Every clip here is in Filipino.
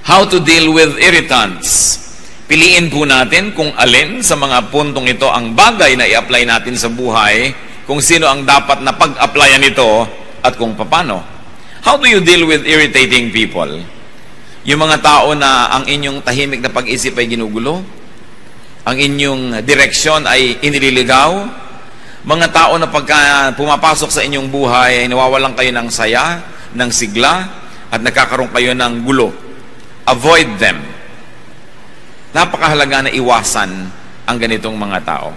How to deal with irritants. Piliin po natin kung alin sa mga puntong ito ang bagay na i-apply natin sa buhay, kung sino ang dapat na pag-applyan ito, at kung paano. How do you deal with irritating people? Yung mga tao na ang inyong tahimik na pag-isip ay ginugulo, ang inyong direksyon ay inililigaw, mga tao na pagka pumapasok sa inyong buhay ay nawawalan kayo ng saya, ng sigla, at nagkakaroon kayo ng gulo. Avoid them. Napakahalaga na iwasan ang ganitong mga tao.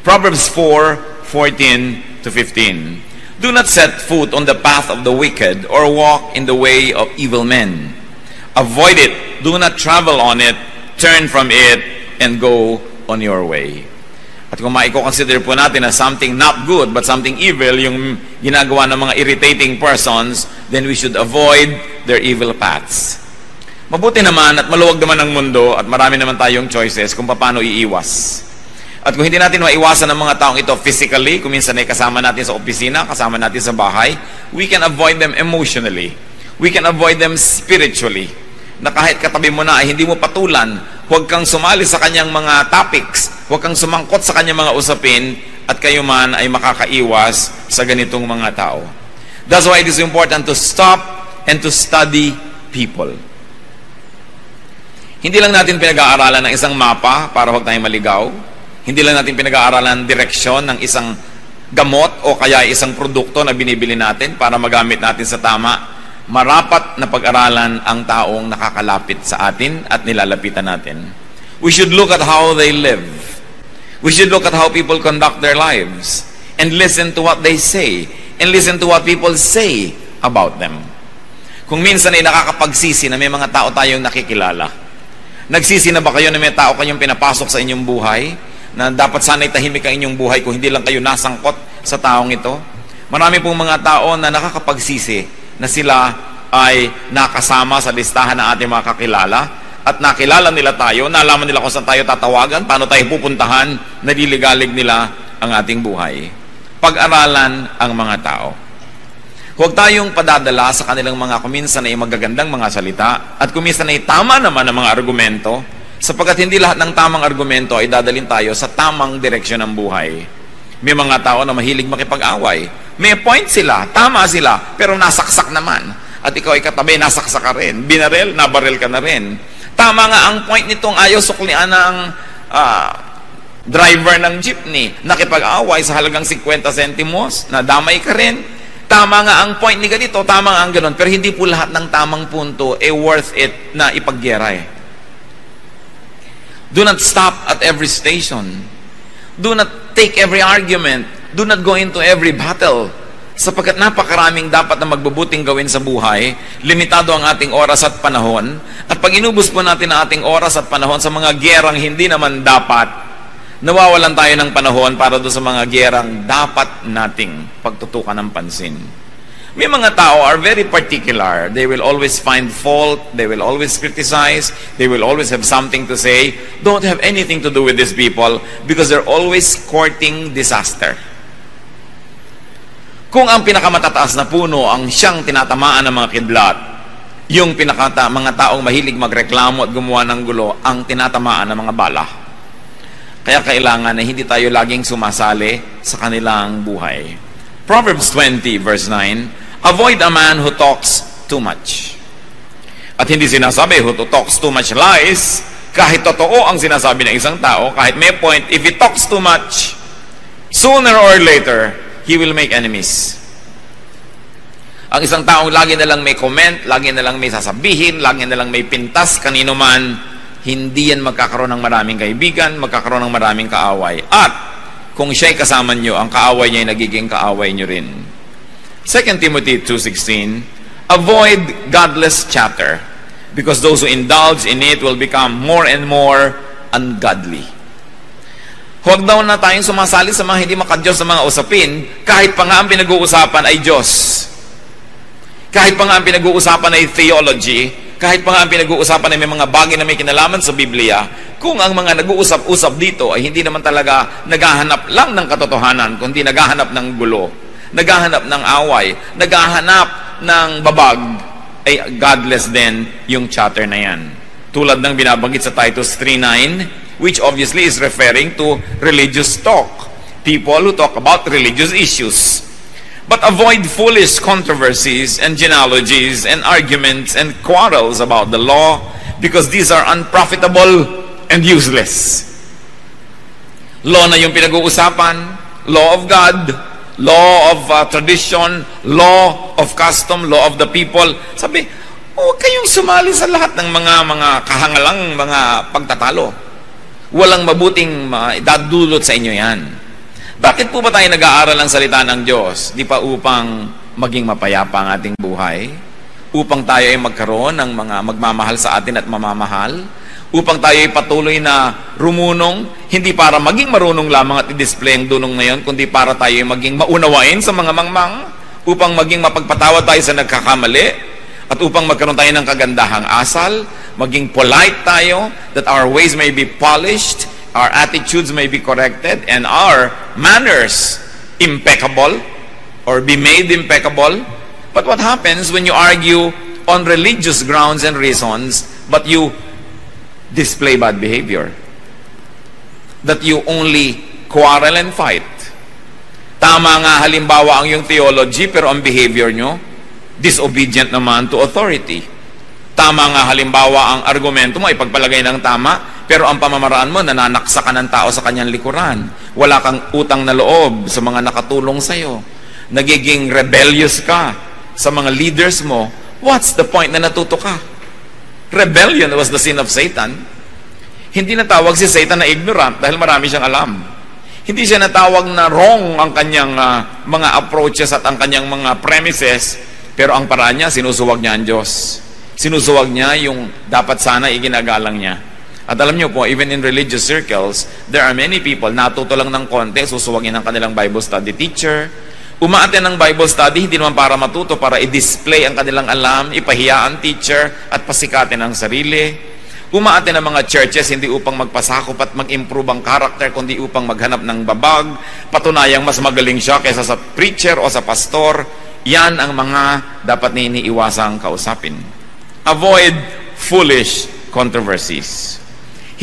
Proverbs 4:14 to 15. Do not set foot on the path of the wicked or walk in the way of evil men. Avoid it. Do not travel on it. Turn from it and go on your way. At kung maiko-consider po natin na something not good but something evil yung ginagawa ng mga irritating persons, then we should avoid their evil paths. Mabuti naman at maluwag naman ang mundo at marami naman tayong choices kung paano iiwas. At kung hindi natin maiwasan ang mga taong ito physically, kung minsan ay kasama natin sa opisina, kasama natin sa bahay, we can avoid them emotionally. We can avoid them spiritually. Na kahit katabi mo na ay hindi mo patulan, huwag kang sumali sa kanyang mga topics, huwag kang sumangkot sa kanyang mga usapin, at kayo man ay makakaiwas sa ganitong mga tao. That's why it is important to stop and to study people. Hindi lang natin pinag-aaralan ng isang mapa para huwag tayong maligaw. Hindi lang natin pinag-aaralan ng direksyon ng isang gamot o kaya isang produkto na binibili natin para magamit natin sa tama. Marapat na pag-aralan ang taong nakakalapit sa atin at nilalapitan natin. We should look at how they live. We should look at how people conduct their lives and listen to what they say and listen to what people say about them. Kung minsan ay nakakapagsisi na may mga tao tayong nakikilala, nagsisi na ba kayo na may tao kayong pinapasok sa inyong buhay na dapat sana'y tahimik ang inyong buhay kung hindi lang kayo nasangkot sa taong ito? Marami pong mga tao na nakakapagsisi na sila ay nakasama sa listahan ng ating mga kakilala at nakilala nila tayo, nalaman nila kung saan tayo tatawagan, paano tayo pupuntahan, naliligalig nila ang ating buhay. Pag-aralan ang mga tao. Huwag tayong padadala sa kanilang mga kuminsan ay magagandang mga salita at kuminsan ay tama naman ang mga argumento, sapagkat hindi lahat ng tamang argumento ay dadalhin tayo sa tamang direksyon ng buhay. May mga tao na mahilig makipag-away. May point sila, tama sila, pero nasaksak naman. At ikaw ay katabi, nasaksak ka rin. Binarel, nabarel ka na rin. Tama nga ang point nitong ayaw suklian ng driver ng jeepney. Nakipag-away sa halagang 50 centimos, nadamay ka rin. Tama nga ang point ni ganito, tama nga ang ganon. Pero hindi po lahat ng tamang punto worth it na ipagyera eh. Do not stop at every station. Do not take every argument. Do not go into every battle. Sapagkat napakaraming dapat na magbubuting gawin sa buhay, limitado ang ating oras at panahon, at pag inubos po natin ang ating oras at panahon sa mga gyerang hindi naman dapat, nawawalan tayo ng panahon para doon sa mga gyerang dapat nating pagtutukan ng pansin. May mga tao are very particular. They will always find fault. They will always criticize. They will always have something to say. Don't have anything to do with these people because they're always courting disaster. Kung ang pinakamatataas na puno ang siyang tinatamaan ng mga kidlat, yung mga taong mahilig magreklamo at gumawa ng gulo, ang tinatamaan ng mga bala. Kaya kailangan na hindi tayo laging sumasali sa kanilang buhay. Proverbs 20 verse 9, avoid a man who talks too much. At hindi sinasabi who talks too much lies. Kahit totoo ang sinasabi ng isang tao, kahit may point, if he talks too much, sooner or later, he will make enemies. Ang isang taong lagi na lang may comment, lagi na lang may sasabihin, lagi na lang may pintas kanino man, hindi yan magkakaroon ng maraming kaibigan, magkakaroon ng maraming kaaway. At kung siya'y kasama nyo, ang kaaway niya ay nagiging kaaway nyo rin. 2 Timothy 2:16, avoid godless chatter, because those who indulge in it will become more and more ungodly. Huwag daw na tayong sumasali sa mga hindi makadiyos sa mga usapin, kahit pa nga ang pinag-uusapan ay Diyos. Kahit pa nga ang pinag-uusapan ay theology, kahit pa nga ang pinag-uusapan ay may mga bagay na may kinalaman sa Biblia, kung ang mga nag-uusap-usap dito ay hindi naman talaga naghahanap lang ng katotohanan, kundi naghahanap ng gulo, naghahanap ng away, naghahanap ng babag, ay godless din yung chatter na yan. Tulad ng binabanggit sa Titus 3:9, which obviously is referring to religious talk. People who talk about religious issues. But avoid foolish controversies and genealogies and arguments and quarrels about the law, because these are unprofitable and useless. Law na yung pinag-uusapan, law of God, law of tradition, law of custom, law of the people. Sabi, huwag kayong sumali sa lahat ng mga kahangalang mga pagtatalo. Walang mabuting dadulot sa inyo yan. Bakit po ba tayo nag-aaral ng salita ng Diyos? Di pa upang maging mapayapa ang ating buhay? Upang tayo ay magkaroon ng mga magmamahal sa atin at mamamahal? Upang tayo ay patuloy na rumunong? Hindi para maging marunong lamang at i-display ang dunong na yon, kundi para tayo ay maging maunawain sa mga mangmang? Upang maging mapagpatawad tayo sa nagkakamali? At upang magkaroon tayo ng kagandahang asal? Maging polite tayo, that our ways may be polished, our attitudes may be corrected, and our manners impeccable, or be made impeccable. But what happens when you argue on religious grounds and reasons, but you display bad behavior? That you only quarrel and fight. Tama nga halimbawa ang yung theology, pero ang behavior nyo, disobedient naman to authority. Tama nga halimbawa ang argumento mo ay pagpalagay ng tama, pero ang pamamaraan mo, nananaksa ka ng tao sa kanyang likuran. Wala kang utang na loob sa mga nakatulong sa'yo. Nagiging rebellious ka sa mga leaders mo. What's the point na natuto ka? Rebellion was the sin of Satan. Hindi natawag si Satan na ignorant dahil marami siyang alam. Hindi siya natawag na wrong ang kanyang mga approaches at ang kanyang mga premises, pero ang paraan niya, sinusuwag niya ang Diyos. Sinusuwag niya yung dapat sana iginagalang niya. At alam niyo po, even in religious circles, there are many people, natuto lang ng konti, susuwagin ang kanilang Bible study teacher. Umaaten ng Bible study, hindi naman para matuto, para i-display ang kanilang alam, ipahiya ang teacher, at pasikatin ang sarili. Umaaten ng mga churches, hindi upang magpasakop at mag-improve ang character, kundi upang maghanap ng babag, patunayang mas magaling siya kaysa sa preacher o sa pastor. Yan ang mga dapat na iniiwasang kausapin. Avoid foolish controversies.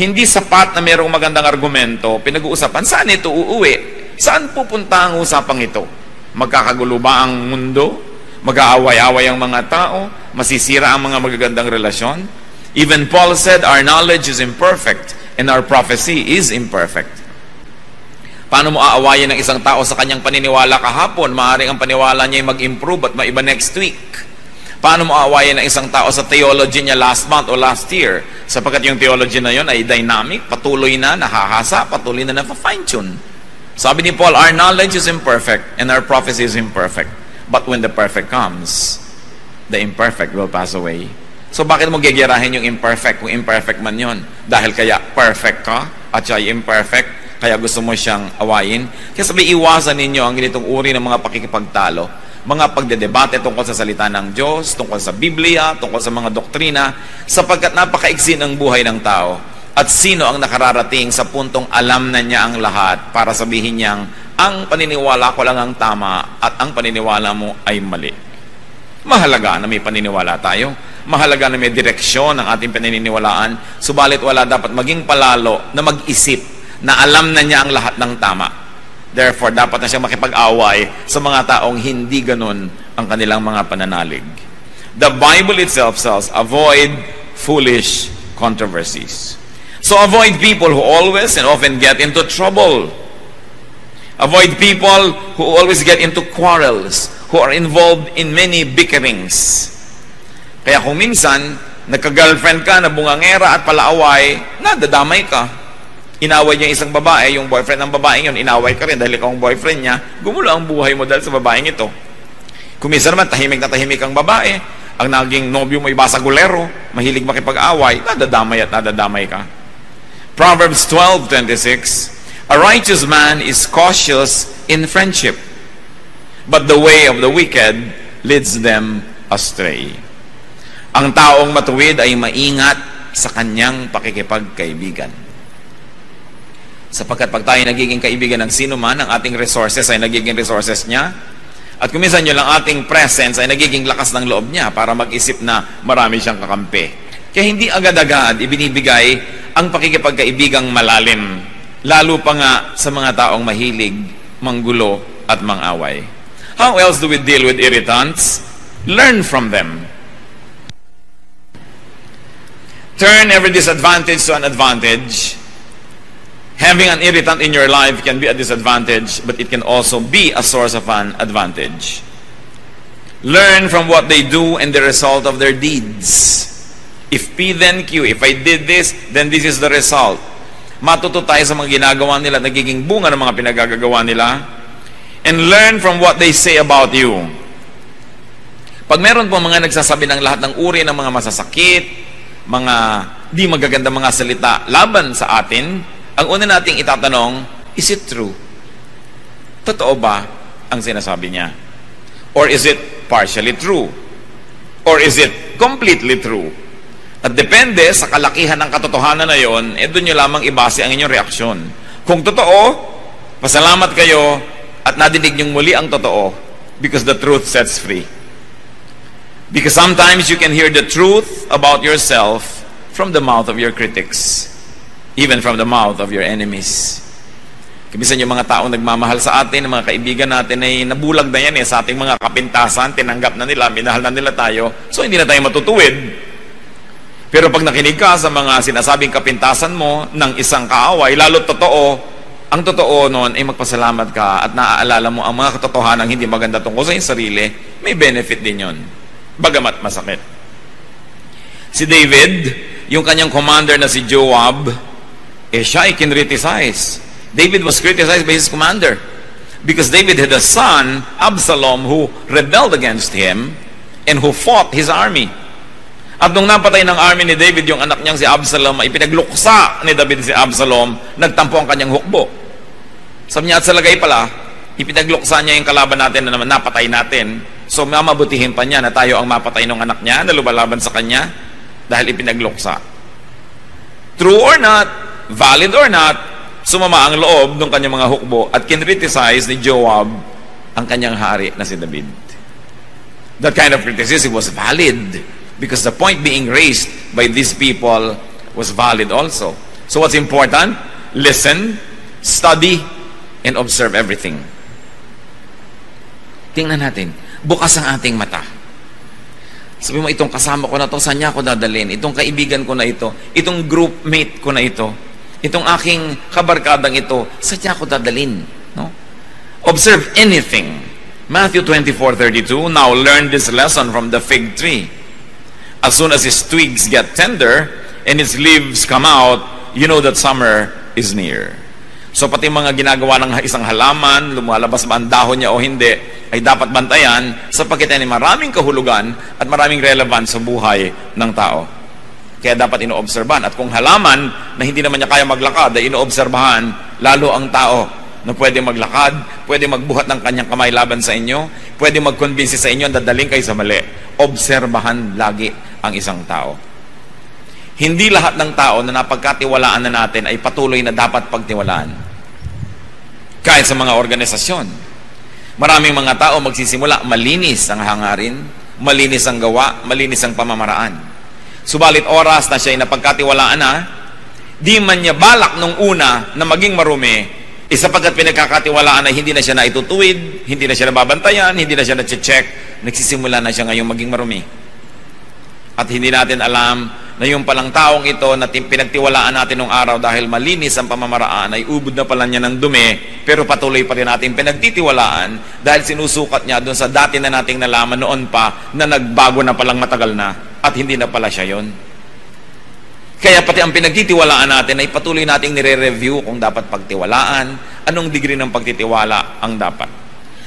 Hindi sapat na mayroong magandang argumento, pinag-uusapan, saan ito uuwi? Saan pupunta ang usapang ito? Magkakagulo ba ang mundo? Mag-aaway-away ang mga tao? Masisira ang mga magagandang relasyon? Even Paul said, our knowledge is imperfect and our prophecy is imperfect. Paano mo aawayin ng isang tao sa kanyang paniniwala kahapon? Maaaring ang paniwala niya ay mag-improve at maiba next week. Paano mo aawayin ng isang tao sa theology niya last month o last year? Sapagkat yung theology na yon ay dynamic, patuloy na nahahasa, patuloy na na-fine-tune. Sabi ni Paul, our knowledge is imperfect and our prophecy is imperfect. But when the perfect comes, the imperfect will pass away. So bakit mo gegerahin yung imperfect kung imperfect man yon? Dahil kaya perfect ka at siya ay imperfect, kaya gusto mo siyang awayin? Kaya sabi, iwasan ninyo ang ganitong uri ng mga pakikipagtalo. Mga pagdedebate tungkol sa salita ng Diyos, tungkol sa Biblia, tungkol sa mga doktrina, sapagkat napakaiksi ng buhay ng tao. At sino ang nakararating sa puntong alam na niya ang lahat para sabihin niyang, ang paniniwala ko lang ang tama at ang paniniwala mo ay mali. Mahalaga na may paniniwala tayo. Mahalaga na may direksyon ang ating paniniwalaan. Subalit wala dapat maging palalo na mag-isip na alam na niya ang lahat ng tama. Therefore, dapat na siya makipag-away sa mga taong hindi ganun ang kanilang mga pananalig. The Bible itself says, avoid foolish controversies. So avoid people who always and often get into trouble. Avoid people who always get into quarrels, who are involved in many bickerings. Kaya kung minsan, nagka-girlfriend ka na bungangera at palaaway, nadadamay ka. Inaway niya isang babae, yung boyfriend ng babaeng yun, inaway ka rin dahil ikaw ang boyfriend niya, gumulo ang buhay mo dahil sa babaeng ito. Kung minsan naman, tahimik na tahimik ang babae, ang naging nobyo mo ay basagulero, mahilig makipag-away, nadadamay at nadadamay ka. Proverbs 12:26, a righteous man is cautious in friendship, but the way of the wicked leads them astray. Ang taong matuwid ay maingat sa kanyang pakikipagkaibigan. Sapagkat pag tayo nagiging kaibigan ng sino man, ang ating resources ay nagiging resources niya. At kuminsan nyo lang ating presence ay nagiging lakas ng loob niya para mag-isip na marami siyang kakampi. Kaya hindi agad-agad ibinibigay ang pakikipagkaibigang malalim, lalo pa nga sa mga taong mahilig, manggulo at mangaway. How else do we deal with irritants? Learn from them. Turn every disadvantage to an advantage. Having an irritant in your life can be a disadvantage, but it can also be a source of an advantage. Learn from what they do and the result of their deeds. If P then Q, if I did this, then this is the result. Matuto tayo sa mga ginagawa nila, nagiging bunga ng mga pinagagagawa nila. And learn from what they say about you. Pag meron po mga nagsasabi ng lahat ng uri ng mga masasakit, mga di magaganda mga salita laban sa atin, ang una nating itatanong, is it true? Totoo ba ang sinasabi niya? Or is it partially true? Or is it completely true? At depende sa kalakihan ng katotohanan na yon, doon nyo lamang ibase ang inyong reaksyon. Kung totoo, pasalamat kayo at nadinig nyong muli ang totoo, because the truth sets free. Because sometimes you can hear the truth about yourself from the mouth of your critics, even from the mouth of your enemies. Kimisan yung mga taong nagmamahal sa atin, mga kaibigan natin ay nabulag na yan sa ating mga kapintasan, tinanggap na nila, minahal na nila tayo, so hindi na tayo matutuwid. Pero pag nakinig ka sa mga sinasabing kapintasan mo ng isang kaaway, lalo totoo, ang totoo noon ay magpasalamat ka at naaalala mo ang mga katotohanan hindi maganda tungkol sa iyong sarili, may benefit din yon. Bagamat masakit. Si David, yung kanyang commander na si Joab, siya ay kinriticize. David was criticized by his commander because David had a son, Absalom, who rebelled against him and who fought his army. At nung napatay ng army ni David yung anak niyang si Absalom, ay pinagluksa ni David si Absalom, nagtampo ang kanyang hukbo. Sabi niya, at sa lagay pala, ipinagluksa niya yung kalaban natin na naman napatay natin. So mamabutihin pa niya na tayo ang mapatay ng anak niya na lumalaban sa kanya dahil ipinagluksa. True or not, valid or not, sumama ang loob ng kanyang mga hukbo at kinriticize ni Joab ang kanyang hari na si David. That kind of criticism was valid because the point being raised by these people was valid also. So what's important? Listen, study, and observe everything. Tingnan natin. Bukas ang ating mata. Sabi mo, itong kasama ko na to, saan niya ako dadalhin? Itong kaibigan ko na ito, itong groupmate ko na ito, itong aking kabarkadang ito, saan niya ako dadalhin? No? Observe anything. Matthew 24:32, now learn this lesson from the fig tree. As soon as its twigs get tender and its leaves come out, you know that summer is near. So pati mga ginagawa ng isang halaman, lumalabas ba ang dahon niya o hindi, ay dapat bantayan sapagkat ay maraming kahulugan at maraming relevant sa buhay ng tao. Kaya dapat inoobserbahan. At kung halaman na hindi naman niya kaya maglakad, ay inoobserbahan lalo ang tao na pwede maglakad, pwede magbuhat ng kanyang kamay laban sa inyo, pwede mag-convince sa inyo, dadaling kayo sa mali. Obserbahan lagi ang isang tao. Hindi lahat ng tao na napagkatiwalaan na natin ay patuloy na dapat pagtiwalaan. Kahit sa mga organisasyon. Maraming mga tao magsisimula, malinis ang hangarin, malinis ang gawa, malinis ang pamamaraan. Subalit oras na siya ay napagkatiwalaan na, di man niya balak nung una na maging marumi, sapagkat pinagkakatiwalaan na hindi na siya naitutuwid, hindi na siya nababantayan, hindi na siya na-check, nagsisimula na siya ngayong maging marumi. At hindi natin alam na yung palang taong ito na pinagtiwalaan natin nung araw dahil malinis ang pamamaraan ay ubod na pala niya ng dumi, pero patuloy pa rin natin pinagtitiwalaan dahil sinusukat niya doon sa dati na nating nalaman noon pa na nagbago na palang matagal na at hindi na pala siya yon. Kaya pati ang pinagtitiwalaan natin ay patuloy nating nire-review kung dapat pagtiwalaan, anong degree ng pagtitiwala ang dapat.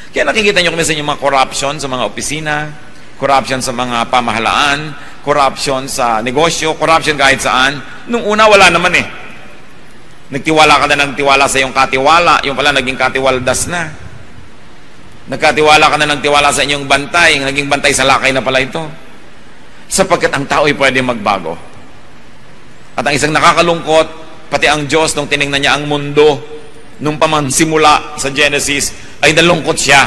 Kaya nakikita nyo kung yung mga corruption sa mga opisina, corruption sa mga pamahalaan, corruption sa negosyo, corruption kahit saan. Nung una, wala naman eh. Nagtiwala ka na ng tiwala sa iyong katiwala, yung pala naging katiwaldas na. Nagkatiwala ka na ng tiwala sa inyong bantay, naging bantay sa lakay na pala ito. Sapagkat ang tao ay pwede magbago. At ang isang nakakalungkot, pati ang Diyos, nung tinignan niya ang mundo, nung pamansimula sa Genesis, ay nalungkot siya.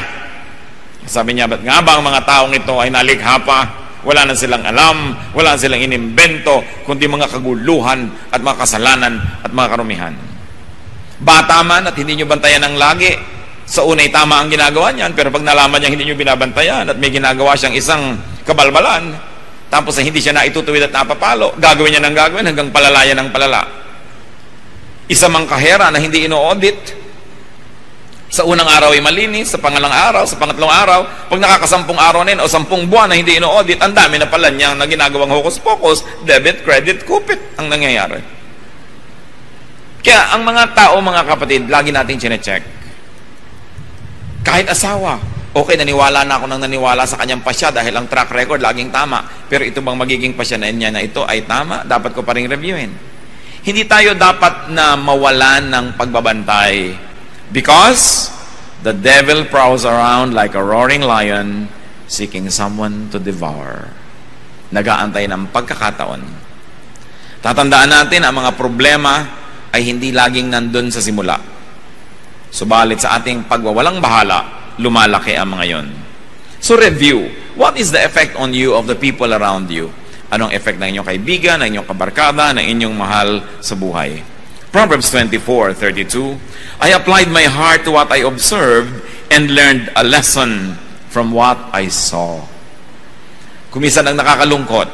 Sabi niya, ba't nga ba ang mga taong ito ay nalikha pa? Wala na silang alam, wala na silang inimbento, kundi mga kaguluhan at mga kasalanan at mga karumihan. Bata man at hindi nyo bantayan ng lagi, sa unay tama ang ginagawa niyan, pero pag nalaman niya hindi nyo binabantayan at may ginagawa siyang isang kabalbalan, tapos na hindi siya naitutuwid at napapalo, gagawin niya ng gagawin hanggang palalayan ng palala. Isa mang kahera na hindi ino-audit, sa unang araw ay malinis, sa pangalang araw, sa pangatlong araw, pag nakakasampung araw na yun, o 10 buwan na hindi ino-audit, ang dami na pala niya na ginagawang hokus-pokus, debit, credit, kupit ang nangyayari. Kaya ang mga tao, mga kapatid, lagi natin chinecheck. Kahit asawa, okay, naniwala na ako nang naniwala sa kanyang pasya dahil ang track record laging tama. Pero ito bang magiging pasya na niya na ito ay tama? Dapat ko pa rin reviewin. Hindi tayo dapat na mawalan ng pagbabantay. Because the devil prowls around like a roaring lion seeking someone to devour. Nag-aantay ng pagkakataon. Tatandaan natin ang mga problema ay hindi laging nandun sa simula. Subalit sa ating pagwawalang bahala, lumalaki ang mga yon. So review, what is the effect on you of the people around you? Anong effect ng inyong kaibigan, ng inyong kabarkada, ng inyong mahal sa buhay? Proverbs 24:32, I applied my heart to what I observed and learned a lesson from what I saw. Kumisan ang nakakalungkot,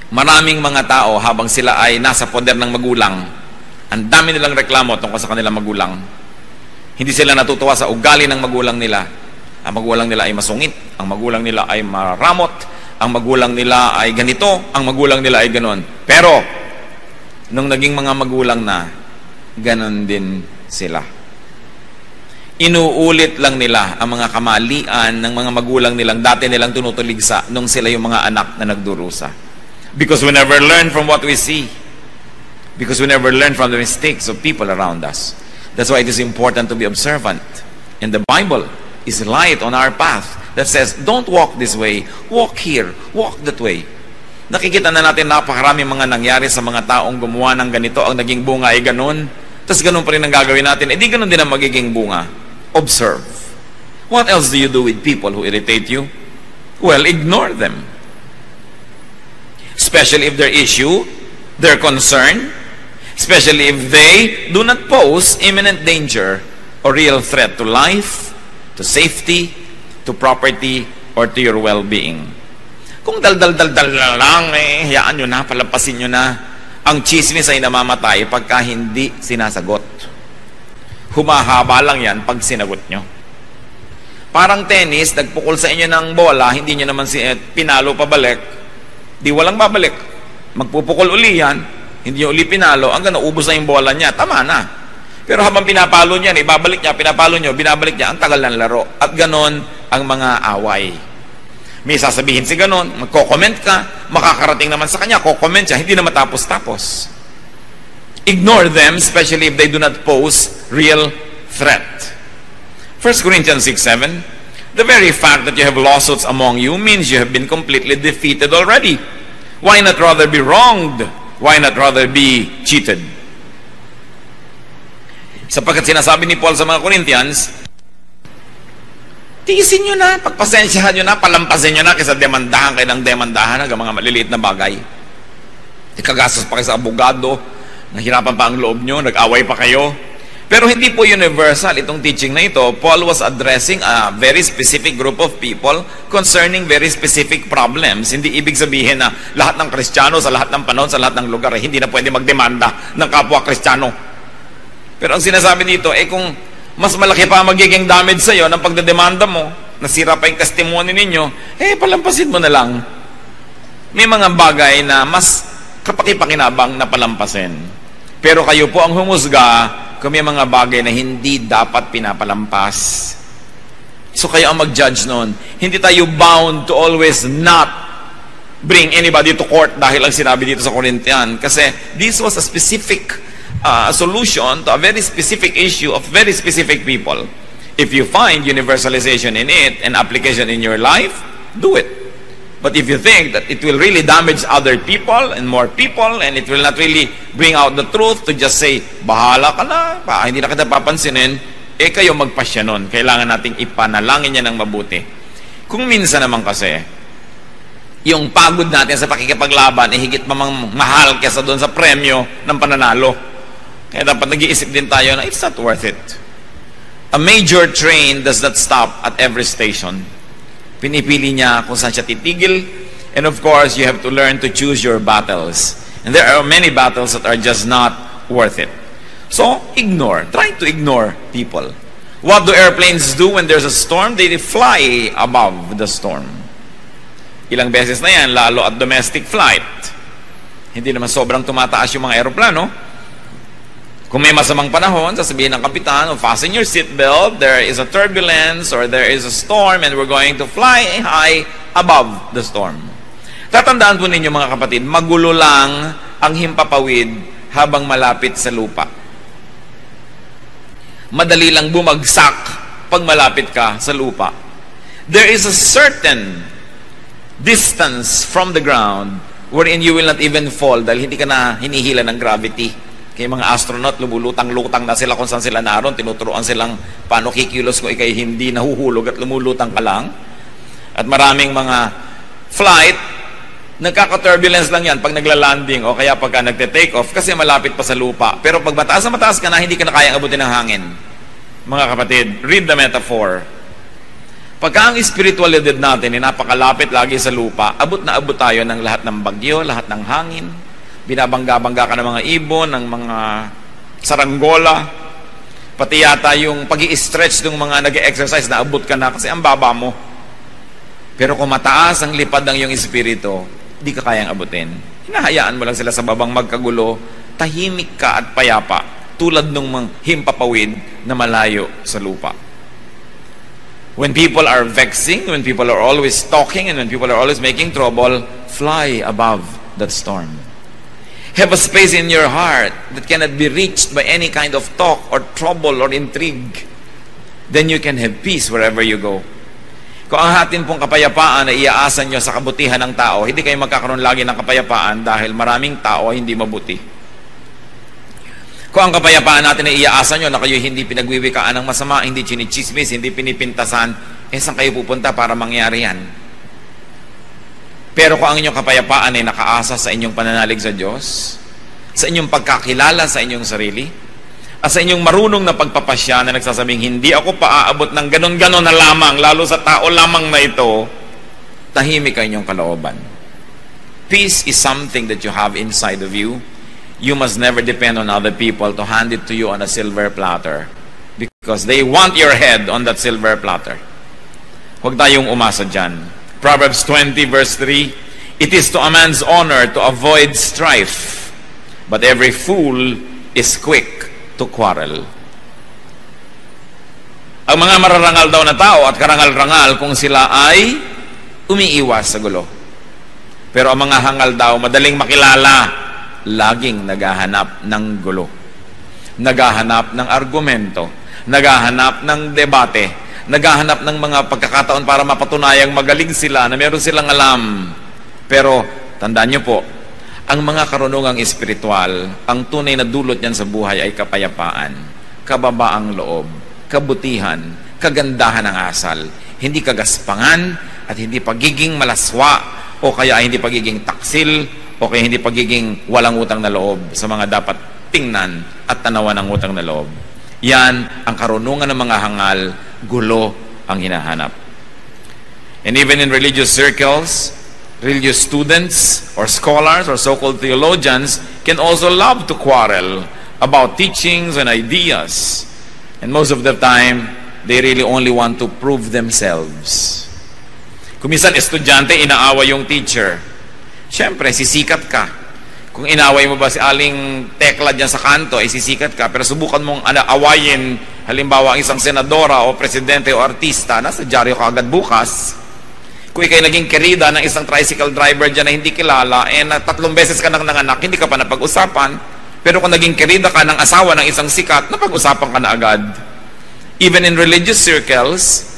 maraming mga tao habang sila ay nasa poder ng magulang, ang dami nilang reklamo tungkol sa kanilang magulang. Hindi sila natutuwa sa ugali ng magulang nila. Ang magulang nila ay masungit, ang magulang nila ay maramot, ang magulang nila ay ganito, ang magulang nila ay ganon. Pero nung naging mga magulang na, ganon din sila. Inuulit lang nila ang mga kamalian ng mga magulang nilang dati nilang tinutuligsa nung sila yung mga anak na nagdurusa. Because we never learn from what we see. Because we never learn from the mistakes of people around us. That's why it is important to be observant. And the Bible is light on our path that says, don't walk this way, walk here, walk that way. Nakikita na natin napakaraming mga nangyari sa mga taong gumawa ng ganito, ang naging bunga ay ganun, tapos ganun pa rin ang gagawin natin, di ganun din ang magiging bunga. Observe. What else do you do with people who irritate you? Well, ignore them. Especially if their issue, their concern, especially if they do not pose imminent danger or real threat to life, to safety, to property, or to your well-being. Kung dal-dal-dal-dal lang, hayaan nyo na, palampasin nyo na. Ang chismis ay namamatay pagka hindi sinasagot. Humahaba lang yan pag sinagot nyo. Parang tennis, nagpukol sa inyo ng bola, hindi nyo naman pinalo pabalik, di walang babalik. Magpupukol uli yan, hindi nyo uli pinalo, hanggang naubos na yung bola niya, tama na. Pero habang pinapalo niya, ibabalik niya, pinapalo nyo, binabalik niya, ang tagal ng laro. At ganon ang mga away. May sasabihin si ganon, magko-comment ka, makakarating naman sa kanya, ko-comment siya, hindi na matapos-tapos. Ignore them, especially if they do not pose real threat. 1 Corinthians 6:7, the very fact that you have lawsuits among you means you have been completely defeated already. Why not rather be wronged? Why not rather be cheated? Sapagkat sinasabi ni Paul sa mga Corinthians, tiisin nyo na, pagpasensyahan nyo na, palampasin nyo na kaysa demandahan kayo ng demandahan ng mga maliliit na bagay. Ikagastos pa kayo sa abogado, nahirapan pa ang loob nyo, nag-away pa kayo. Pero hindi po universal itong teaching na ito. Paul was addressing a very specific group of people concerning very specific problems. Hindi ibig sabihin na lahat ng Kristiyano sa lahat ng panahon, sa lahat ng lugar, hindi na pwede magdemanda ng kapwa Kristiyano. Pero ang sinasabi dito, kung mas malaki pa magiging damage sa'yo ng pagdedemanda mo, nasira pa yung testimony ninyo, palampasin mo na lang. May mga bagay na mas kapakipakinabang na palampasin. Pero kayo po ang humusga kung may mga bagay na hindi dapat pinapalampas. So kayo ang mag-judge noon. Hindi tayo bound to always not bring anybody to court dahil ang sinabi dito sa Corinthian. Kasi this was a specific solution to a very specific issue of very specific people. If you find universalization in it and application in your life, do it. But if you think that it will really damage other people and more people and it will not really bring out the truth to just say, bahala ka na, hindi na kita papansinin, kayo magpasya nun. Kailangan nating ipanalangin niya ng mabuti. Kung minsan naman kasi, yung pagod natin sa pakikipaglaban, higit mamang mahal kesa doon sa premyo ng pananalo. Kaya dapat nag-iisip din tayo na it's not worth it. A major train does not stop at every station. Pinipili niya kung saan siya titigil. And of course, you have to learn to choose your battles. And there are many battles that are just not worth it. So, ignore. Try to ignore people. What do airplanes do when there's a storm? They fly above the storm. Ilang beses na yan, lalo at domestic flight. Hindi naman sobrang tumataas yung mga aeroplano. Kung may masamang panahon, sasabihin ng kapitan, fasten your seatbelt, there is a turbulence or there is a storm and we're going to fly high above the storm. Tatandaan po ninyo mga kapatid, magulo lang ang himpapawid habang malapit sa lupa. Madali lang bumagsak pag malapit ka sa lupa. There is a certain distance from the ground wherein you will not even fall dahil hindi ka na hinihila ng gravity. Kaya mga astronaut, lumulutang-lutang na sila kung saan sila naroon, tinuturuan silang paano kikilos kung ikay hindi nahuhulog at lumulutang ka lang. At maraming mga flight, nagkaka-turbulence lang yan pag nagla-landing o kaya pagka nagte-take off kasi malapit pa sa lupa. Pero pag mataas na mataas ka na, hindi ka na kayang abutin ng hangin. Mga kapatid, read the metaphor. Pagka ang spiritualidad natin ay napakalapit lagi sa lupa, abot na abot tayo ng lahat ng bagyo, lahat ng hangin. Binabangga-bangga ka ng mga ibon, ng mga saranggola. Pati yata yung pag-i-stretch ng mga nag-exercise na abot ka na kasi ang baba mo. Pero kung mataas ang lipad ng iyong espiritu, di ka kayang abutin. Hinahayaan mo lang sila sa babang magkagulo, tahimik ka at payapa, tulad ng mga himpapawid na malayo sa lupa. When people are vexing, when people are always talking, and when people are always making trouble, fly above that storm. Have a space in your heart that cannot be reached by any kind of talk or trouble or intrigue. Then you can have peace wherever you go. Kung ang hatin pong kapayapaan na iaasan nyo sa kabutihan ng tao, hindi kayo magkakaroon lagi ng kapayapaan dahil maraming tao hindi mabuti. Kung ang kapayapaan natin na iaasan nyo na kayo hindi pinagwiwikaan ng masama, hindi chinichismis, hindi pinipintasan, saan kayo pupunta para mangyari yan? Pero kung ang inyong kapayapaan ay nakaasa sa inyong pananalig sa Diyos, sa inyong pagkakilala sa inyong sarili, at sa inyong marunong na pagpapasya na nagsasabing, hindi ako paaabot ng ganon-ganon na lamang, lalo sa tao lamang na ito, tahimik ang inyong kalooban. Peace is something that you have inside of you. You must never depend on other people to hand it to you on a silver platter because they want your head on that silver platter. Huwag tayong umasa dyan. Proverbs 20 verse 3, it is to a man's honor to avoid strife, but every fool is quick to quarrel. Ang mga mararangal daw na tao at karangal-rangal kung sila ay umiiwas sa gulo. Pero ang mga hangal daw, madaling makilala, laging naghahanap ng gulo. Naghahanap ng argumento, naghahanap ng debate, naghahanap ng mga pagkakataon para mapatunayang magaling sila, na meron silang alam. Pero, tandaan nyo po, ang mga karunungang espiritual, ang tunay na dulot niyan sa buhay ay kapayapaan, kababaang loob, kabutihan, kagandahan ng asal, hindi kagaspangan, at hindi pagiging malaswa, o kaya hindi pagiging taksil, o kaya hindi pagiging walang utang na loob sa mga dapat tingnan at tanawan ng utang na loob. Yan ang karunungan ng mga hangal, gulo ang hinahanap. And even in religious circles, religious students or scholars or so-called theologians can also love to quarrel about teachings and ideas. And most of the time, they really only want to prove themselves. Kung minsan estudyante, inaawa yung teacher. Siyempre, sisikat ka. Kung inaway mo ba si aling tekla dyan sa kanto, ay sisikat ka. Pero subukan mong awayin, halimbawa, ang isang senadora o presidente o artista, nasa dyaryo ka agad bukas. Kung ikay naging kerida ng isang tricycle driver dyan na hindi kilala, na 3 beses ka nang nanganak, hindi ka pa napag-usapan. Pero kung naging kerida ka ng asawa ng isang sikat, napag-usapan ka na agad. Even in religious circles,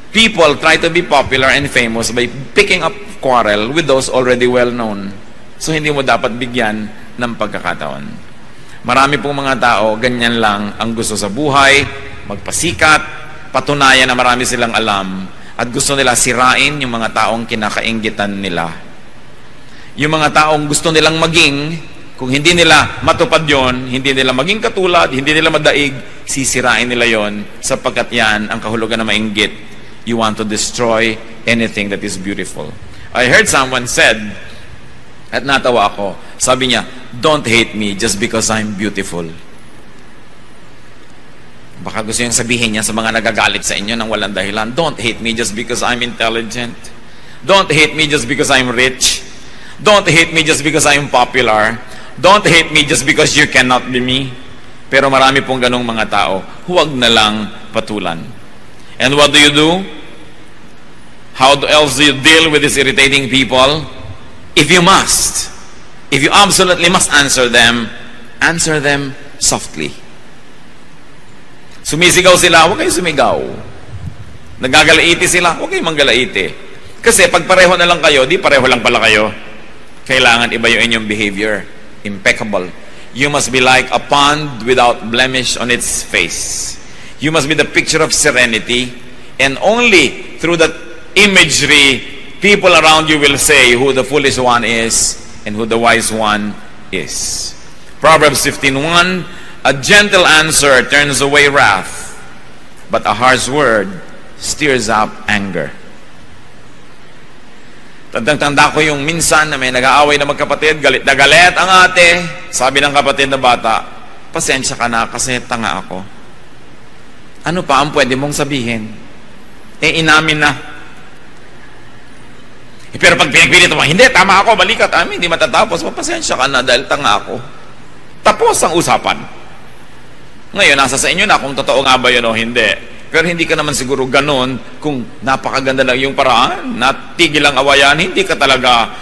people try to be popular and famous by picking up quarrel with those already well known. So hindi mo dapat bigyan ng pagkakataon. Marami pong mga tao, ganyan lang ang gusto sa buhay, magpasikat, patunayan na marami silang alam, at gusto nila sirain yung mga taong kinakainggitan nila. Yung mga taong gusto nilang maging, kung hindi nila matupad yon, hindi nila maging katulad, hindi nila madaig, sisirain nila yon, sapagkat yan ang kahulugan na mainggit. You want to destroy anything that is beautiful. I heard someone said, at natawa ako, sabi niya, don't hate me just because I'm beautiful. Baka gusto niyang sabihin niya sa mga nagagalit sa inyo nang walang dahilan, don't hate me just because I'm intelligent. Don't hate me just because I'm rich. Don't hate me just because I'm popular. Don't hate me just because you cannot be me. Pero marami pong ganong mga tao, huwag na lang patulan. And what do you do? How else do you deal with these irritating people? If you must, if you absolutely must answer them softly. Sumisigaw sila, huwag kayong sumigaw. Nagagalaiti sila, huwag kayong manggalaiti. Kasi pag pareho na lang kayo, di pareho lang pala kayo. Kailangan iba yung inyong behavior. Impeccable. You must be like a pond without blemish on its face. You must be the picture of serenity. And only through that imagery, people around you will say who the foolish one is and who the wise one is. Proverbs 15:1, a gentle answer turns away wrath, but a harsh word stirs up anger. Tandang-tanda ko yung minsan na may nag-aaway na magkapatid, galit na galit ang ate. Sabi ng kapatid na bata, pasensya ka na kasi tanga ako. Ano pa ang pwede mong sabihin? Inamin na. Pero pag pinagpilit mo, hindi, tama ako, balikat, hindi matatapos. Pasensya ka na dahil tanga ako. Tapos ang usapan. Ngayon, nasa sa inyo na kung totoo nga ba yun o hindi. Pero hindi ka naman siguro ganun kung napakaganda lang yung paraan, natigil ang awayan, hindi ka talaga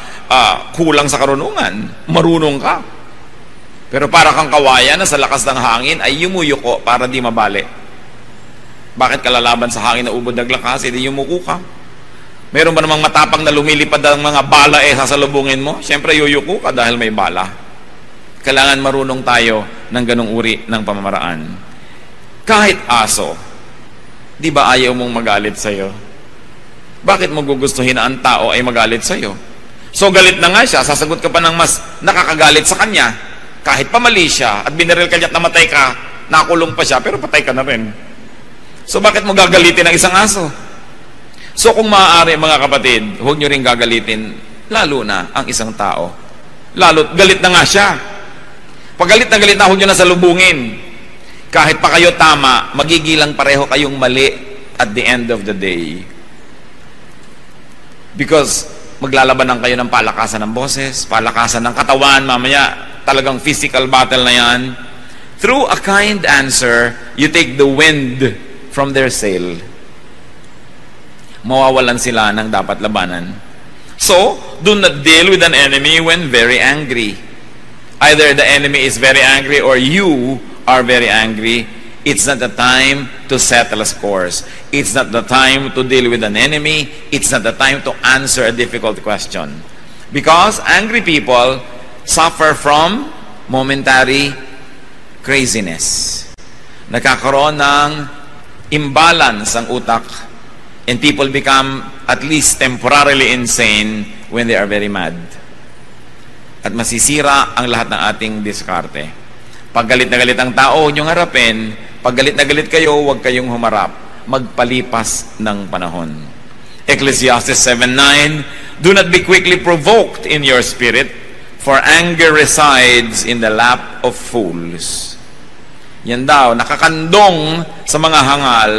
kulang sa karunungan. Marunong ka. Pero para kang kawayan na sa lakas ng hangin ay yumuyuko para di mabali. Bakit ka lalaban sa hangin na ubod naglakas? Hindi yumuko ka. Meron ba namang matapang na lumilipad ang mga bala sasalubungin mo? Siyempre yuyuko ka dahil may bala. Kailangan marunong tayo ng ganung uri ng pamamaraan. Kahit aso, di ba ayaw mong magalit sa'yo? Bakit mo gugustuhin na ang tao ay magalit sa'yo? So galit na nga siya, sasagot ka pa ng mas nakakagalit sa kanya. Kahit pa mali siya at binaril ka niya at namatay ka, nakulong pa siya, pero patay ka na rin. So bakit mo gagalitin ang isang aso? So kung maaari mga kapatid, huwag nyo rin gagalitin, lalo na ang isang tao. Lalo, galit na nga siya. Pag galit na, huwag nyo na salubungin. Kahit pa kayo tama, magigilang pareho kayong mali at the end of the day. Because maglalabanan kayo ng palakasan ng boses, palakasan ng katawan, mamaya talagang physical battle na yan. Through a kind answer, you take the wind from their sail. Mawawalan sila ng dapat labanan. So, do not deal with an enemy when very angry. Either the enemy is very angry or you are very angry. It's not the time to settle scores. It's not the time to deal with an enemy. It's not the time to answer a difficult question. Because angry people suffer from momentary craziness. Nagkakaroon ng imbalance ang utak, and people become at least temporarily insane when they are very mad. At masisira ang lahat ng ating diskarte. Pag galit na galit ang tao, huwag niyong harapin. Pag galit na galit kayo, huwag kayong humarap. Magpalipas ng panahon. Ecclesiastes 7:9, do not be quickly provoked in your spirit, for anger resides in the lap of fools. Yan daw, nakakandong sa mga hangal,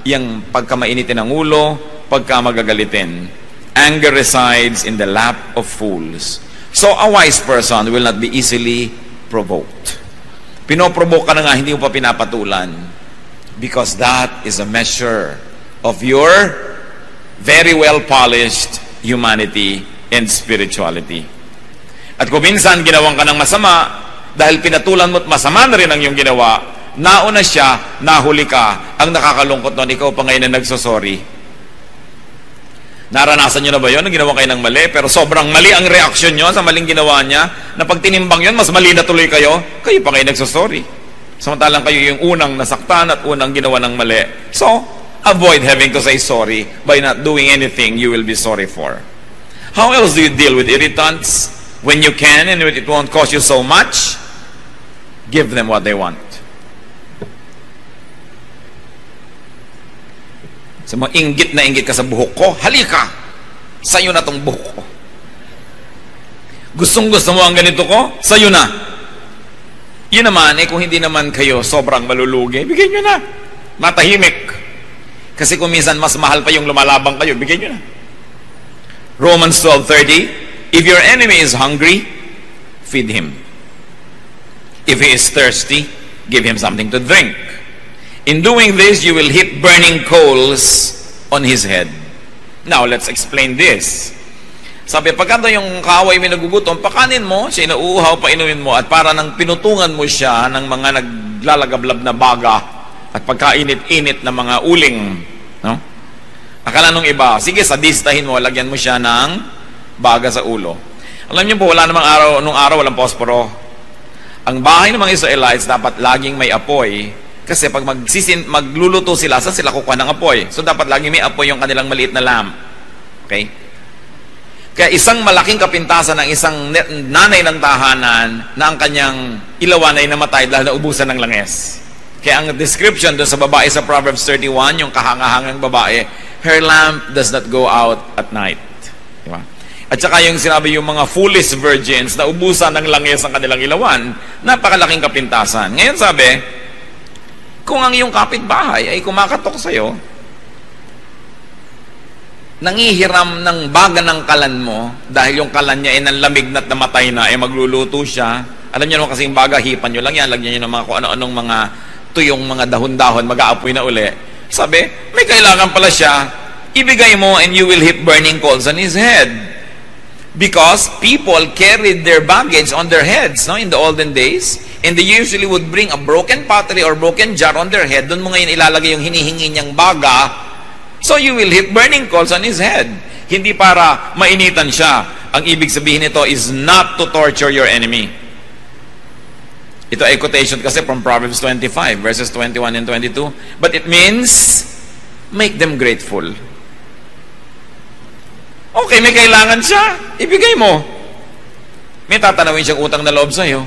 yung pagkamainitin ng ulo, pagka magagalitin. Anger resides in the lap of fools. So a wise person will not be easily provoked. Pinoprovoke ka na nga, hindi mo pa pinapatulan. Because that is a measure of your very well-polished humanity and spirituality. At kung minsan ginawang ka ng masama, dahil pinatulan mo at masama na rin ang iyong ginawa, nauna siya, nahuli ka, ang nakakalungkot nun, ikaw pa ngayon na nagsosorry. Naranasan nyo na ba yun? Nang ginawa kayo ng mali, pero sobrang mali ang reaksyon nyo sa maling ginawa niya, na pag tinimbang yun, mas mali na tuloy kayo, kayo pa ngayon nagsosorry. Samantalang kayo yung unang nasaktan at unang ginawa ng mali. So, avoid having to say sorry by not doing anything you will be sorry for. How else do you deal with irritants? When you can and it won't cost you so much, give them what they want. So, inggit na inggit ka sa buhok ko, halika! Sa'yo na tong buhok ko. Gustong-gusto mo ang ganito ko? Sa'yo na. Yun naman, kung hindi naman kayo sobrang malulugi, bigyan nyo na. Matahimik. Kasi kung minsan mas mahal pa yung lumalabang kayo, bigyan nyo na. Romans 12:30, if your enemy is hungry, feed him. If he is thirsty, give him something to drink. In doing this, you will heap burning coals on his head. Now, let's explain this. Sabi, pagkanta yung kaaway may nagugutom, pakanin mo, siya inauuhaw, painumin mo, at para nang pinutungan mo siya ng mga naglalagablab na baga at pagkainit-init na mga uling. No? Akala nung iba, sige, sadistahin mo, lagyan mo siya ng baga sa ulo. Alam niyo po, wala namang araw, nung araw, walang posporo. Ang bahay ng mga Israelites dapat laging may apoy, kasi pag magluluto sila, saan sila kukuha ng apoy? So dapat laging may apoy yung kanilang maliit na lamp. Okay? Kaya isang malaking kapintasan ng isang nanay ng tahanan na ang kanyang ilawan ay namatay dahil naubusan ng langes. Kaya ang description doon sa babae sa Proverbs 31, yung kahangahangang babae, her lamp does not go out at night. Diba? At saka yung sinabi yung mga foolish virgins na ubusan ng langes ang kanilang ilawan, napakalaking kapintasan. Ngayon sabi, kung ang iyong kapitbahay ay kumakatok sa'yo, nangihiram ng baga ng kalan mo dahil yung kalan niya ay nanlamig na't namatay na, magluluto siya. Alam niyo naman kasi yung baga, hipan nyo lang yan, lagyan nyo ng mga kung ano-anong mga tuyong mga dahon-dahon, mag-aapoy na uli. Sabi, may kailangan pala siya, ibigay mo and you will heap burning coals on his head. Because people carried their baggage on their heads, no, in the olden days, and they usually would bring a broken pottery or broken jar on their head. Doon mo ngayon ilalagay yung hinihingi niyang baga. So you will heap burning coals on his head. Hindi para mainitan siya. Ang ibig sabihin nito is not to torture your enemy. Ito ay quotation kasi from Proverbs 25, verses 21 and 22. But it means, make them grateful. Okay, may kailangan siya, ibigay mo. May tatanawin siyang utang na loob sa'yo.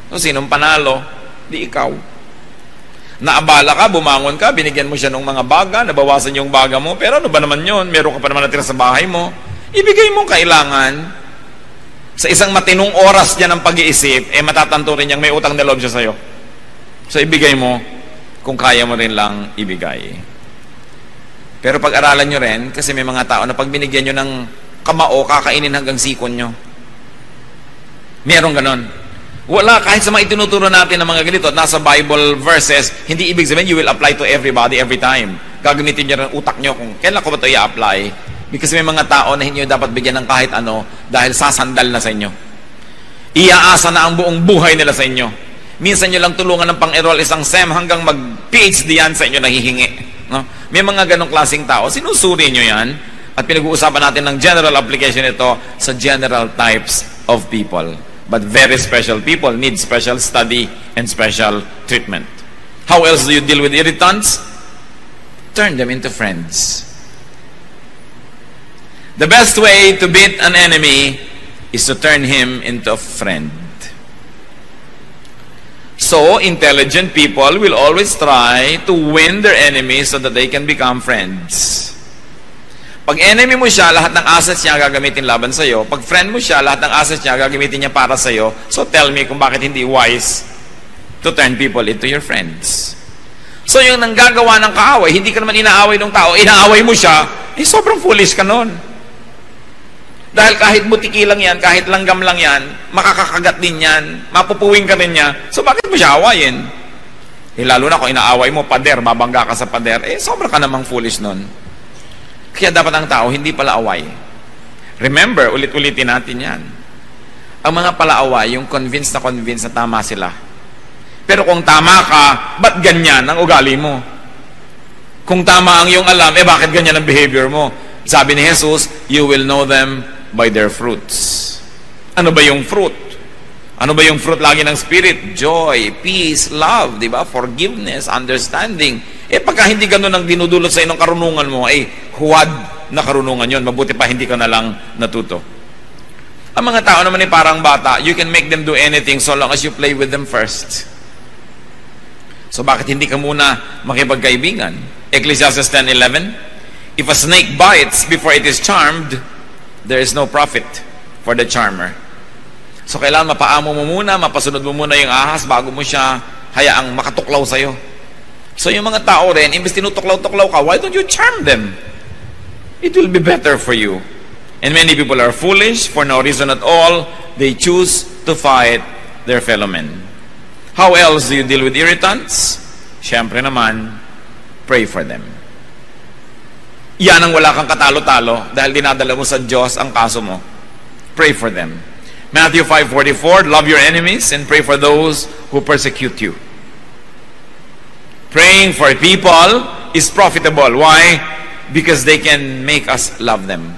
So, sinong panalo? Di ikaw. Naabala ka, bumangon ka, binigyan mo siya ng mga baga, nabawasan yung baga mo, pero ano ba naman yun? Meron ka pa naman natira sa bahay mo. Ibigay mo kailangan. Sa isang matinong oras niya ng pag-iisip, matatanto rin niyang may utang na loob siya sa'yo. So, ibigay mo, kung kaya mo rin lang ibigay. Pero pag-aralan nyo rin, kasi may mga tao na pag binigyan nyo ng kamao, kakainin hanggang sikon nyo. Merong ganon. Wala, kahit sa mga itinuturo natin ng mga ganito, nasa Bible verses, hindi ibig sabihin you will apply to everybody every time. Gagamitin nyo rin utak nyo kung kailan ko ba ito i-apply. Because may mga tao na hindi nyo dapat bigyan ng kahit ano dahil sasandal na sa inyo. Iaasa na ang buong buhay nila sa inyo. Minsan nyo lang tulungan ng pang-enroll isang SEM hanggang mag-PhD yan sa inyo nahihingi. No? May mga ganong klaseng tao, sinusuri nyo yan at pinag-uusapan natin ng general application ito sa general types of people. But very special people need special study and special treatment. How else do you deal with irritants? Turn them into friends. The best way to beat an enemy is to turn him into a friend. So, intelligent people will always try to win their enemies so that they can become friends. Pag enemy mo siya, lahat ng assets niya gagamitin laban sa'yo. Pag friend mo siya, lahat ng assets niya gagamitin niya para sa'yo. So tell me kung bakit hindi wise to turn people into your friends. So yung nanggagawa ng kaaway, hindi ka naman inaaway ng tao, inaaway mo siya, sobrang foolish ka nun. Dahil kahit butiki lang yan, kahit langgam lang yan, makakakagat din yan, mapupuwing ka rin niya. So bakit mo siya awayin? Lalo na kung inaaway mo, pader, babangga ka sa pader, sobra ka namang foolish nun. Kaya dapat ang tao hindi pala away. Remember, ulit-ulitin natin yan. Ang mga palaaway, yung convinced na tama sila. Pero kung tama ka, ba't ganyan ang ugali mo? Kung tama ang iyong alam, bakit ganyan ang behavior mo? Sabi ni Jesus, you will know them by their fruits. Ano ba yung fruit? Ano ba yung fruit lagi ng Spirit? Joy, peace, love, di ba? Forgiveness, understanding. Pagka hindi ganun ang dinudulot sa inong karunungan mo, huwad na karunungan yon. Mabuti pa hindi ka na lang natuto. Ang mga tao naman parang bata, you can make them do anything so long as you play with them first. So bakit hindi ka muna makipagkaibigan? Ecclesiastes 10:11, if a snake bites before it is charmed, there is no profit for the charmer. So kailangan mapaamo mo muna, mapasunod mo muna yung ahas bago mo siya hayaang makatuklaw sa'yo. So yung mga tao rin, imbes tinutuklaw-tuklaw ka, why don't you charm them? It will be better for you. And many people are foolish for no reason at all. They choose to fight their fellow men. How else do you deal with irritants? Siyempre naman, pray for them. Yan ang wala kang katalo-talo dahil dinadala mo sa Diyos ang kaso mo. Pray for them. Matthew 5:44, love your enemies and pray for those who persecute you. Praying for people is profitable. Why? Because they can make us love them.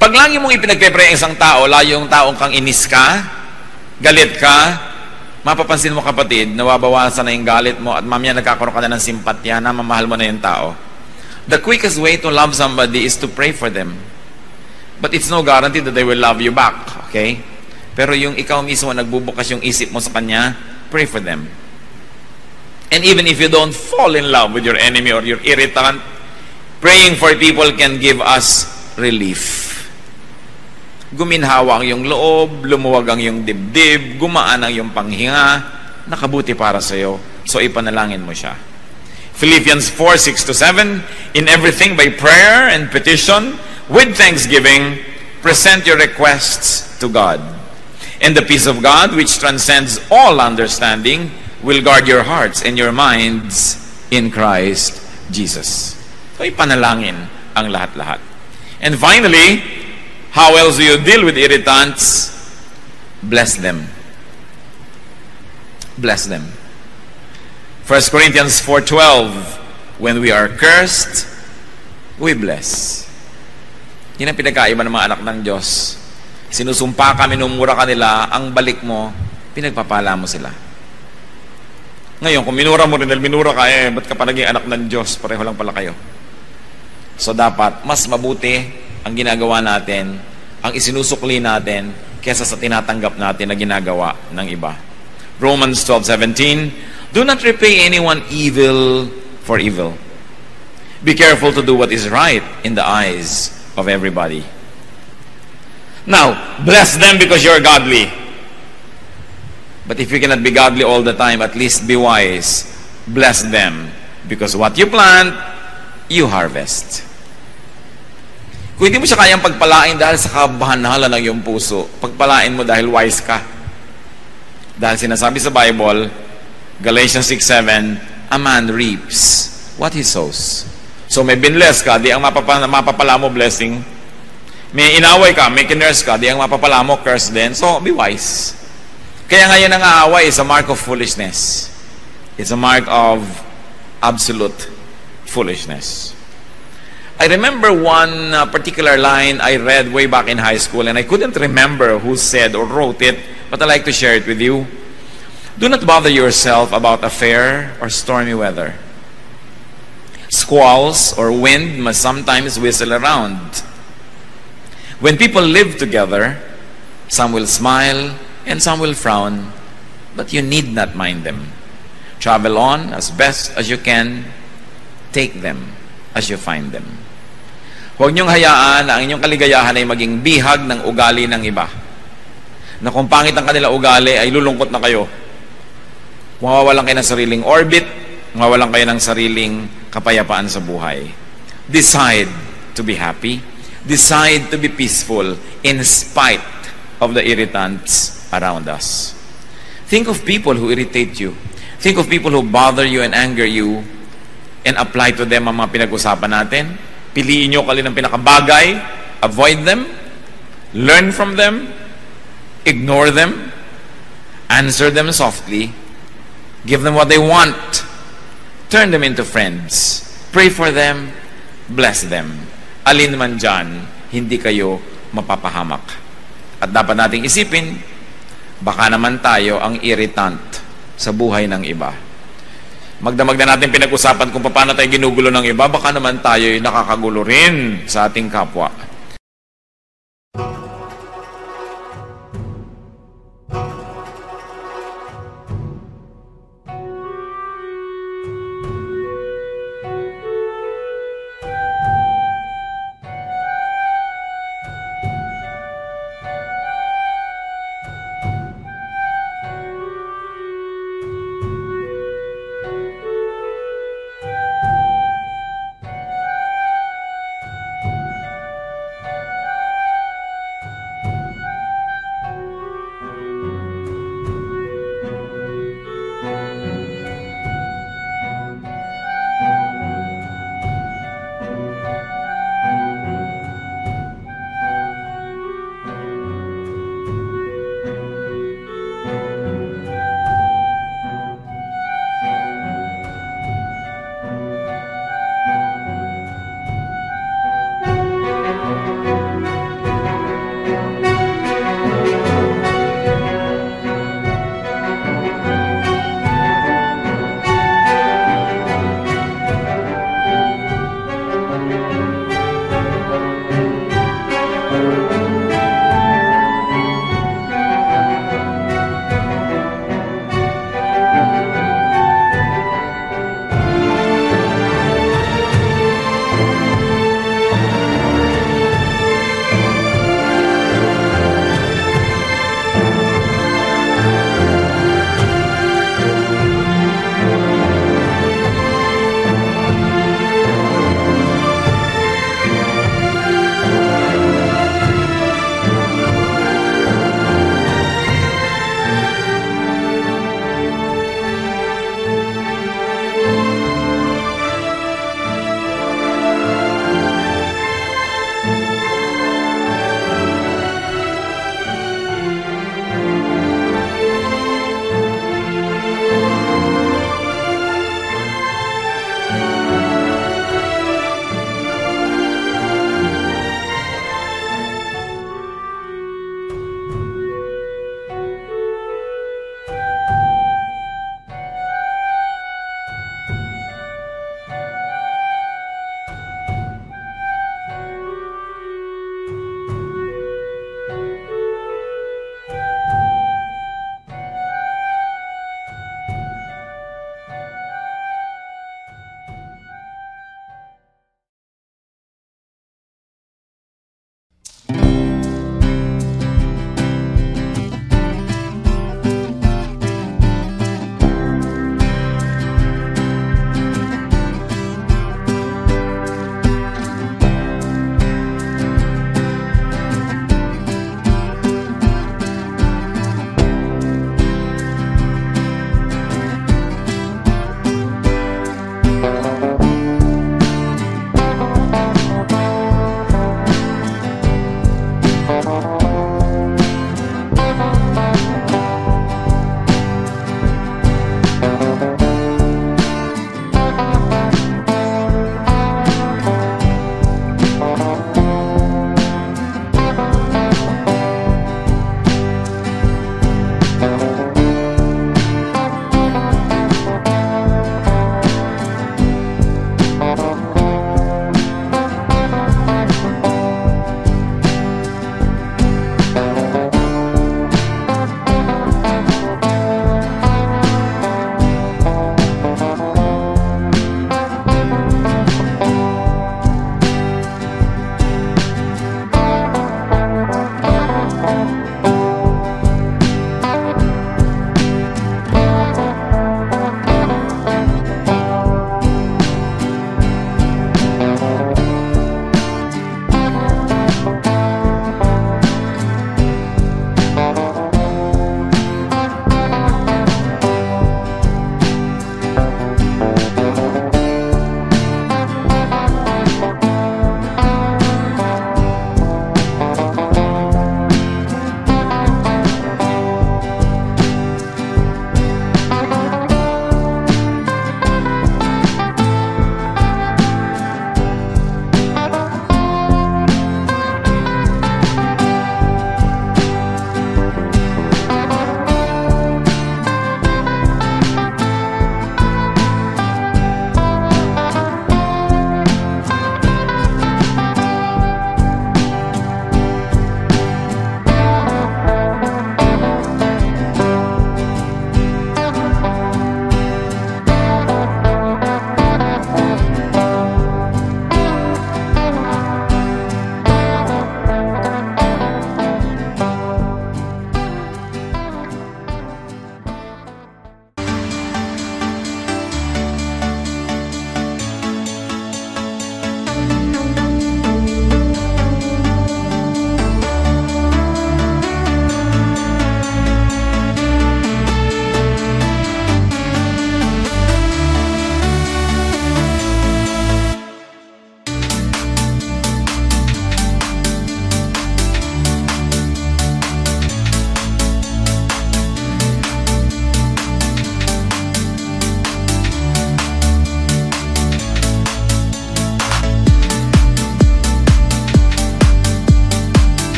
Pag lagi mong ipinagpe-pray ang isang tao, layo yung taong kang inis ka, galit ka, mapapansin mo kapatid, nawabawasan na yung galit mo at mamaya nagkakaroon ka na ng simpatya na mamahal mo na yung tao. The quickest way to love somebody is to pray for them. But it's no guarantee that they will love you back, okay? Pero yung ikaw mismo nagbubukas yung isip mo sa kanya, pray for them. And even if you don't fall in love with your enemy or your irritant, praying for people can give us relief. Guminhawa ang iyong loob, lumuwag ang iyong dibdib, gumaan ang iyong panghinga, nakabuti para sa iyo. So ipanalangin mo siya. Philippians 4:6-7, in everything by prayer and petition, with thanksgiving, present your requests to God. And the peace of God, which transcends all understanding, will guard your hearts and your minds in Christ Jesus. So ipanalangin ang lahat-lahat. And finally, how else do you deal with irritants? Bless them. Bless them. 1 Corinthians 4:12, when we are cursed, we bless. Yan ang pinagkaiba ng mga anak ng Diyos. Sinusumpa ka, minumura ka nila, ang balik mo, pinagpapala mo sila. Ngayon, kung minura mo rin, minura ka, ba't ka pa naging anak ng Diyos? Pareho lang pala kayo. So dapat, mas mabuti ang ginagawa natin, ang isinusukli natin, kesa sa tinatanggap natin na ginagawa ng iba. Romans 12:17, do not repay anyone evil for evil. Be careful to do what is right in the eyes of everybody. Now, bless them because you're godly. But if you cannot be godly all the time, at least be wise. Bless them because what you plant, you harvest. Kung hindi mo siya kayang pagpalain dahil sa kabahan-hala ng iyong puso, pagpalain mo dahil wise ka. Dahil sinasabi sa Bible, Galatians 6:7, a man reaps what he sows. So may binless ka, di ang mapapala mo blessing. May inaway ka, may kinurse ka, di ang mapapala mo curse din. So be wise. Kaya ngayon ang aaway is a mark of foolishness. It's a mark of absolute foolishness. I remember one particular line I read way back in high school, and I couldn't remember who said or wrote it, but I'd like to share it with you. Do not bother yourself about a fair or stormy weather. Squalls or wind must sometimes whistle around. When people live together, some will smile and some will frown, but you need not mind them. Travel on as best as you can. Take them as you find them. Huwag niyong hayaan na ang inyong kaligayahan ay maging bihag ng ugali ng iba. Na kung pangit ang kanila ugali, ay lulungkot na kayo. Mawawalan kayo ng sariling orbit, mawawalan kayo ng sariling kapayapaan sa buhay. Decide to be happy. Decide to be peaceful in spite of the irritants around us. Think of people who irritate you. Think of people who bother you and anger you, and apply to them ang mga pinag-usapan natin. Piliin nyo kalin ang pinakabagay. Avoid them. Learn from them. Ignore them. Answer them softly. Give them what they want. Turn them into friends. Pray for them. Bless them. Alin man dyan, hindi kayo mapapahamak. At dapat nating isipin, baka naman tayo ang irritant sa buhay ng iba. Magdamag na natin pinag-usapan kung paano tayo ginugulo ng iba, baka naman tayo ay nakakagulo rin sa ating kapwa.